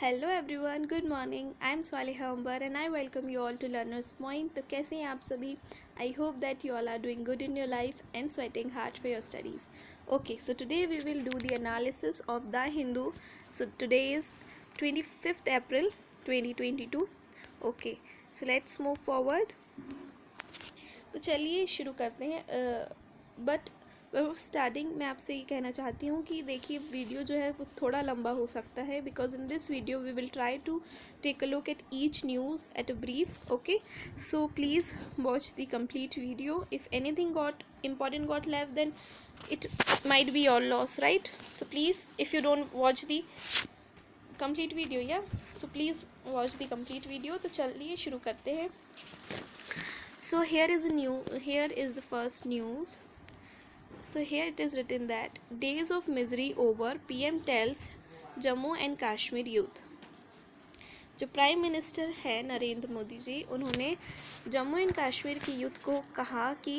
Hello everyone, good morning. I am Swaliha Umar and I welcome you all to learners point. तो कैसे हैं आप सभी? I hope that you all are doing good in your life and sweating hard for your studies. Okay, so today we will do the analysis of the Hindu. So today is 25th April 2022। Okay, so let's move forward. तो चलिए शुरू करते हैं। But starting मैं आपसे ये कहना चाहती हूँ कि देखिए, वीडियो जो है वो थोड़ा लंबा हो सकता है because in this video we will try to take a look at each news at a brief. Okay, so please watch the complete video. If anything got important got left, then it might be your loss, right? So please, if you don't watch the complete video, yeah, so please watch the complete video. तो चलिए शुरू करते हैं. So here is the first news. So here it is written that days of misery over, PM tells Jammu and Kashmir youth. जो prime minister है नरेंद्र मोदी जी, उन्होंने Jammu and Kashmir की youth को कहा कि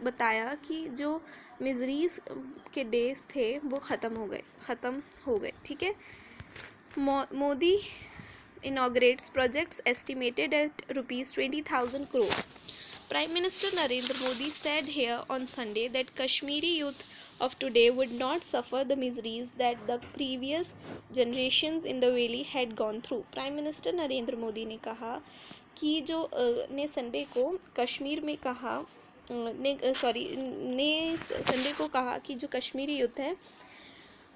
बताया कि जो मिजरीज के डेज थे वो ख़त्म हो गए. ठीक है. Modi inaugurates projects estimated at rupees 20,000 crore. Prime Minister Narendra Modi said here on Sunday that Kashmiri youth of today would not suffer the miseries that the previous generations in the valley had gone through. Prime Minister Narendra Modi ने कहा कि ने Sunday को कश्मीर में कहा ने Sunday को कहा कि जो कश्मीरी यूथ है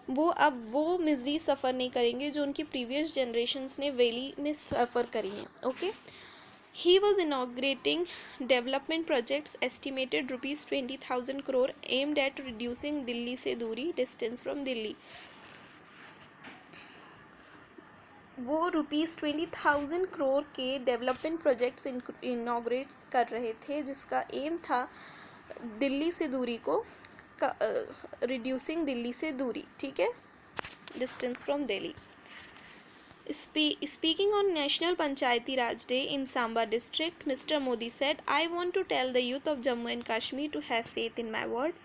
वो मिजरी सफ़र नहीं करेंगे जो उनकी प्रीवियस जनरेशन्स ने वैली में सफ़र करी हैं. Okay. He was inaugurating development projects estimated rupees 20,000 crore aimed at reducing Delhi से दूरी, distance from Delhi. वो रुपीज़ 20,000 करोड़ के डेवलपमेंट प्रोजेक्ट्स इनाग्रेट कर रहे थे जिसका एम था दिल्ली से दूरी को रिड्यूसिंग दिल्ली से दूरी. ठीक है, distance from Delhi. Speaking on National Panchayati Raj Day in Samba district, Mr. Modi said, I want to tell the youth of Jammu and Kashmir to have faith in my words.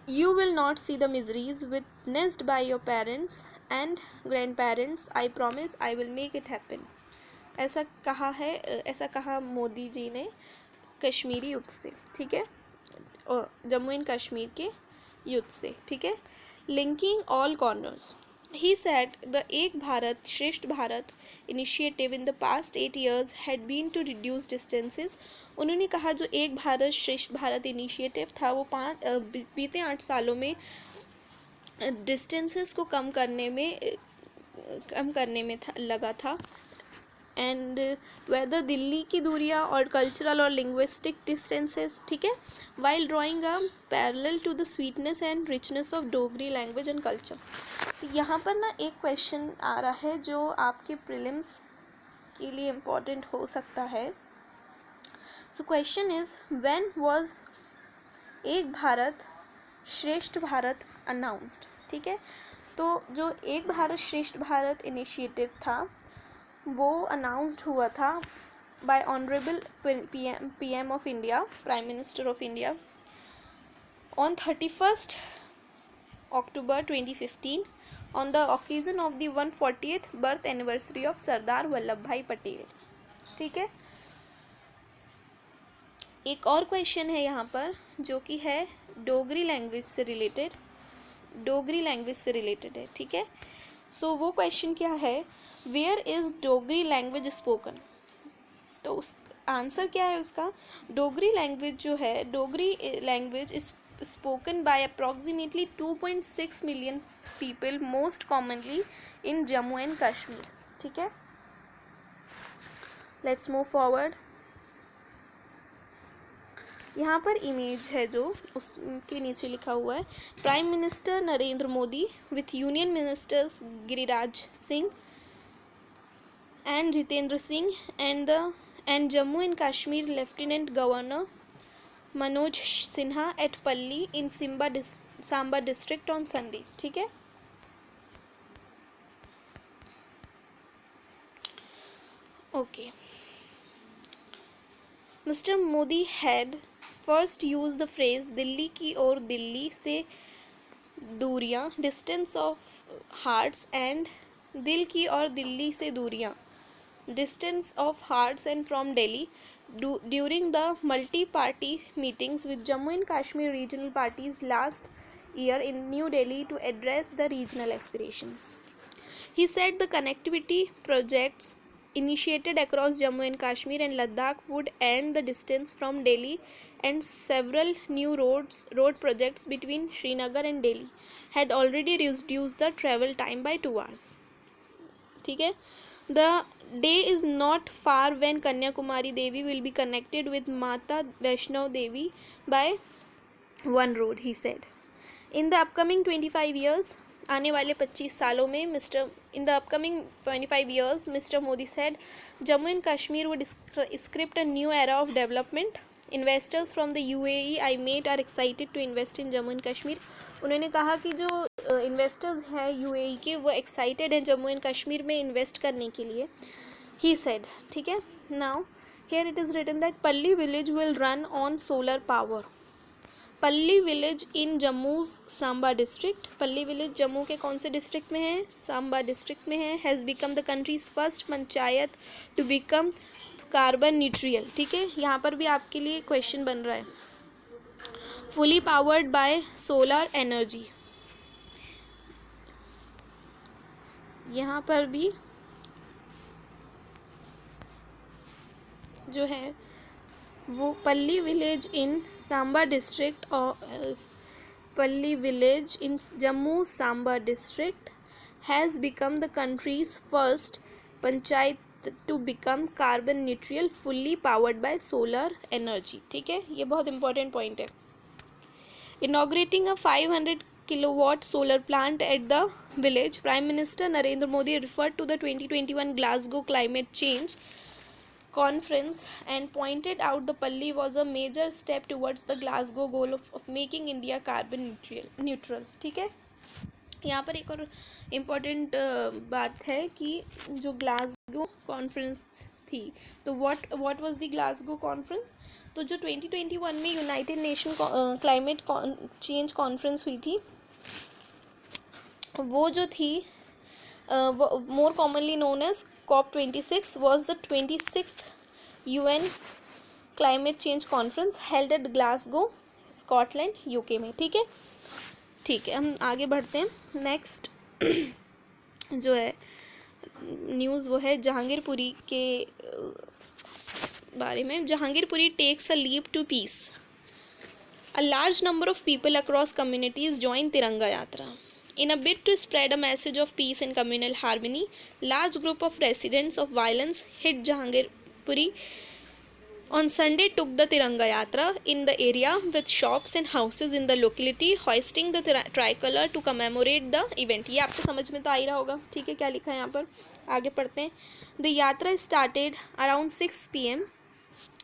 You will not see the miseries witnessed by your parents and grandparents. I promise I will make it happen. ऐसा कहा मोदी जी ने Kashmiri youth से. ठीक है, Jammu and Kashmir के youth से. ठीक है. Linking all corners. He said the Ek Bharat Shresht Bharat initiative in the past 8 years had been to reduce distances. उन्होंने कहा जो एक भारत श्रेष्ठ भारत इनिशिएटिव था वो बीते 8 सालों में डिस्टेंसेस को कम करने में लगा था. एंड वेदर दिल्ली की दूरियाँ और कल्चरल और लिंग्विस्टिक डिस्टेंसेस. ठीक है. While drawing a parallel to the sweetness and richness of Dogri language and culture. तो यहाँ पर ना एक क्वेश्चन आ रहा है जो आपके प्रीलिम्स के लिए इम्पोर्टेंट हो सकता है. So question is, when was एक भारत श्रेष्ठ भारत अनाउंस्ड. ठीक है. तो जो एक भारत श्रेष्ठ भारत इनिशिएटिव था वो अनाउंस्ड हुआ था bye honourable PM of India, prime minister of India, on 31st October 2015 on the occasion of the 140th birth anniversary of Sardar Vallabh भाई पटेल. ठीक है. एक और क्वेश्चन है यहाँ पर जो कि है डोगरी लैंग्वेज से रिलेटेड है. ठीक है. सो वो क्वेश्चन क्या है, where is Dogri language spoken. तो उस आंसर क्या है उसका, डोगरी लैंग्वेज जो है, Dogri language is spoken by approximately 2.6 million people most commonly in Jammu and Kashmir. ठीक है. Let's move forward. यहाँ पर इमेज है जो उसके नीचे लिखा हुआ है, prime minister Narendra Modi with union ministers Giriraj Singh and Jitendra Singh and Jammu and Kashmir Lieutenant Governor Manoj Sinha at Palli in Samba district on Sunday. ठीक है. Okay. Mr. Modi had first used the phrase Delhi की ओर दिल्ली से दूरियां, distance of hearts and दिल की और दिल्ली से दूरियां, distance of hearts and from Delhi during the multi-party meetings with Jammu and Kashmir regional parties last year in New Delhi to address the regional aspirations. He said the connectivity projects initiated across Jammu and Kashmir and Ladakh would end the distance from Delhi, and several new road projects between Srinagar and Delhi had already reduced the travel time by 2 hours. ठीक है. The day is not far when Kanyakumari Devi will be connected with Mata Vaishno Devi by one road, he said. In the upcoming 25 years, आने वाले 25 सालों में in the upcoming 25 years, Mr. Modi said, Jammu and Kashmir would script a new era of development. Investors from the UAE I met are excited to invest in Jammu and Kashmir. उन्होंने कहा कि जो investors हैं UAE के, वो excited हैं Jammu and Kashmir में invest करने के लिए. He said, ठीक है. Now here it is written that Palli village will run on solar power. पल्ली विलेज इन जम्मूज सांबा डिस्ट्रिक्ट. पल्ली विलेज जम्मू के कौन से डिस्ट्रिक्ट में है? सांबा डिस्ट्रिक्ट में है. Has become the country's first panchayat to become carbon neutral. ठीक है, यहाँ पर भी आपके लिए क्वेश्चन बन रहा है. Fully powered by solar energy. यहाँ पर भी जो है वो पल्ली विलेज इन सांबा डिस्ट्रिक्ट और Palli village in Jammu Samba district has become the country's first panchayat to become carbon neutral fully powered by solar energy. ठीक है, ये बहुत इंपॉर्टेंट पॉइंट है. Inaugurating a 500 kilowatt solar plant at the village, Prime Minister Narendra Modi referred to the 2021 Glasgow climate change conference and pointed out the Palli was a major step towards the Glasgow goal of making India carbon neutral. ठीक है, यहाँ पर एक और important बात है कि जो ग्लासगो कॉन्फ्रेंस थी, तो what was the Glasgow conference. तो जो 2021 में United Nation climate change conference हुई थी, वो जो थी more commonly known as COP26 was the 26th UN climate change conference held at Glasgow, Scotland, UK में. ठीक है, ठीक है, हम आगे बढ़ते हैं. नेक्स्ट जो है न्यूज़ वो है जहांगीरपुरी के बारे में. Jahangirpuri takes a leap to peace. A large number of people across communities joined Tiranga Yatra. In a bid to spread a message of peace and communal harmony, large group of residents of violence hit Jahangirpuri on Sunday took the Tiranga Yatra in the area with shops and houses in the locality hoisting the tricolor to commemorate the event. ये आपको समझ में तो आ ही रहा होगा. ठीक है, क्या लिखा है यहाँ पर, आगे पढ़ते हैं. The yatra started around 6 PM.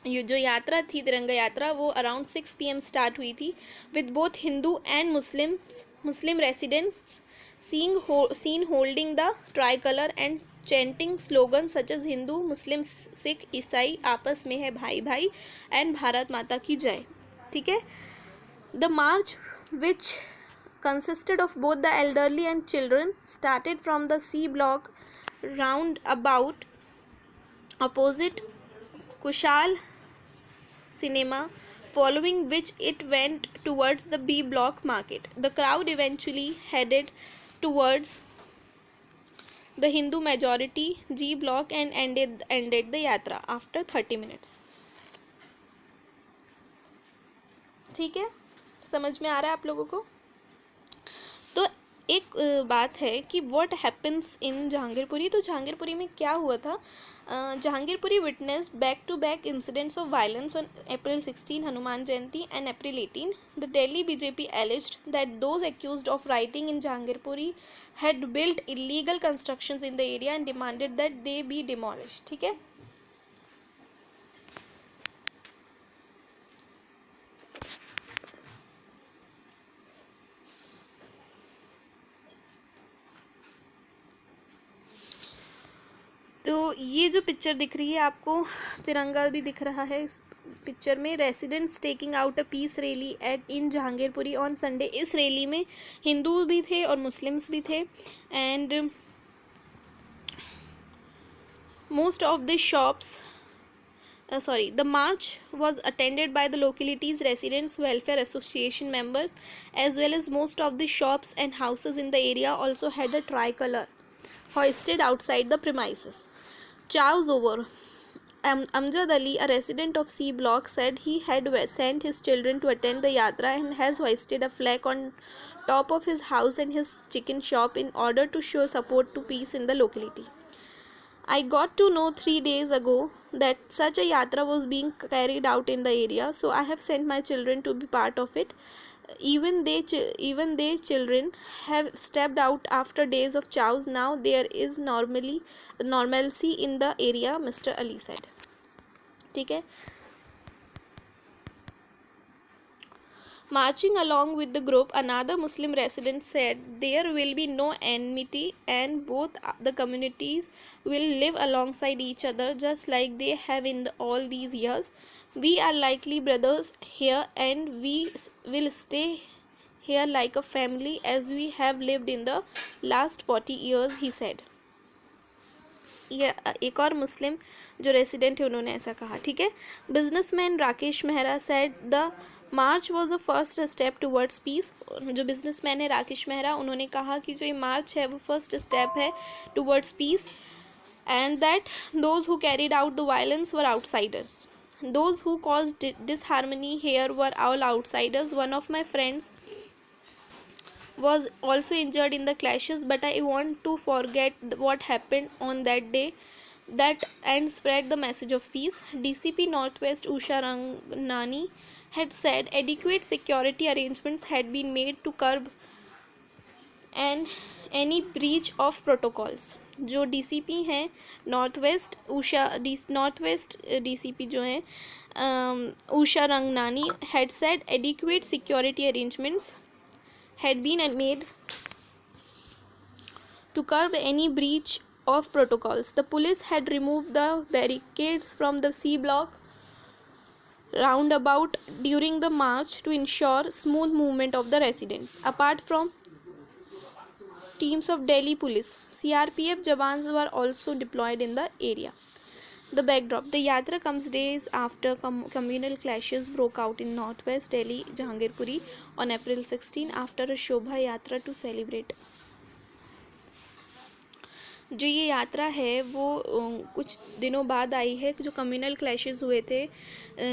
ये जो यात्रा थी तिरंगा यात्रा वो अराउंड 6 PM स्टार्ट हुई थी with both Hindu and Muslim residents seen holding the tricolour and chanting slogan such as Hindu Muslim Sikh ईसाई आपस में है भाई भाई एंड भारत माता की जय. ठीक है, the March which consisted of both the elderly and children started from the C block round about opposite Kushal cinema, following which it went towards the B block market. The crowd eventually headed towards the Hindu majority G block and ended the yatra after 30 minutes. ठीक है, समझ में आ रहा है आप लोगों को. तो एक बात है कि व्हाट हैपन्स इन जहांगीरपुरी. तो जहांगीरपुरी में क्या हुआ था. Jahangirpuri witnessed back to back incidents of violence on April 16 Hanuman Jayanti and April 18. The Delhi BJP alleged that those accused of rioting in Jahangirpuri had built illegal constructions in the area and demanded that they be demolished. ठीक है, तो ये जो picture दिख रही है आपको, तिरंगा भी दिख रहा है पिक्चर में residents taking out a peace rally at in Jahangirpuri on Sunday. इस रैली में हिंदू भी थे और मुस्लिम्स भी थे. And most of the shops the march was attended by the locality's residents welfare association members, as well as most of the shops and houses in the area also had a tricolor hoisted outside the premises. Chows over. Amjad Ali, a resident of C Block, said he had sent his children to attend the yatra and has hoisted a flag on top of his house and his chicken shop in order to show support to peace in the locality. I got to know 3 days ago that such a yatra was being carried out in the area, so I have sent my children to be part of it. Even they children have stepped out after days of chows. Now there is normalcy in the area, Mr. Ali said. ठीक है. Marching along with the group, another Muslim resident said there will be no enmity and both the communities will live alongside each other just like they have in all these years. We are likely brothers here and we will stay here like a family as we have lived in the last 40 years, he said. एक और मुस्लिम जो resident है उन्होंने ऐसा कहा. ठीक है. Businessman Rakesh Mehra said the march was a first step towards peace. जो बिजनेसमैन है राकेश मेहरा, उन्होंने कहा कि जो ये मार्च है वो फर्स्ट स्टेप है towards peace, and that those who carried out the violence were outsiders. Those who caused disharmony here were all outsiders. One of my friends was also injured in the clashes, but I want to forget what happened on that day that and spread the message of peace. DCP Northwest Usha Rangnani had said adequate security arrangements had been made to curb any breach of protocols. जो DCP हैं Northwest DCP जो हैं Usha Rangnani had said adequate security arrangements had been made to curb any breach of protocols. The police had removed the barricades from the C Block roundabout during the march to ensure smooth movement of the residents. Apart from teams of Delhi police, CRPF jawans were also deployed in the area. The backdrop. The yatra comes days after communal clashes broke out in northwest Delhi, Jahangirpuri on April 16 after a Shobha Yatra to celebrate. जो ये यात्रा है वो कुछ दिनों बाद आई है. जो कम्युनल क्लैशेस हुए थे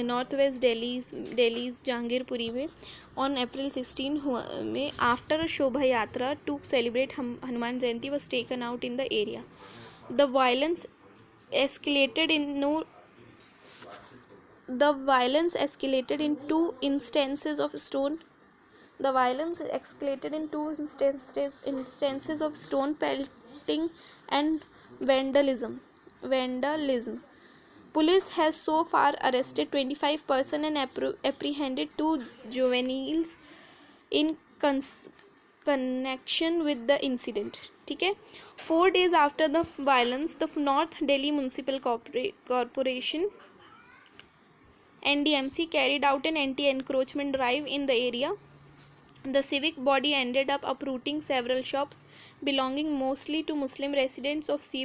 नॉर्थ वेस्ट दिल्ली जहांगीरपुरी में ऑन अप्रैल 16 में after a Shobha Yatra to celebrate Hanuman Jayanti was taken out in the area. The violence escalated in two instances of stone pelting and vandalism. Police has so far arrested 25 persons and apprehended 2 juveniles in connection with the incident. ठीक है. 4 days after the violence, the North Delhi Municipal Corporation NDMC carried out an anti-encroachment drive in the area. The civic body ended up uprooting several shops belonging mostly to Muslim residents of C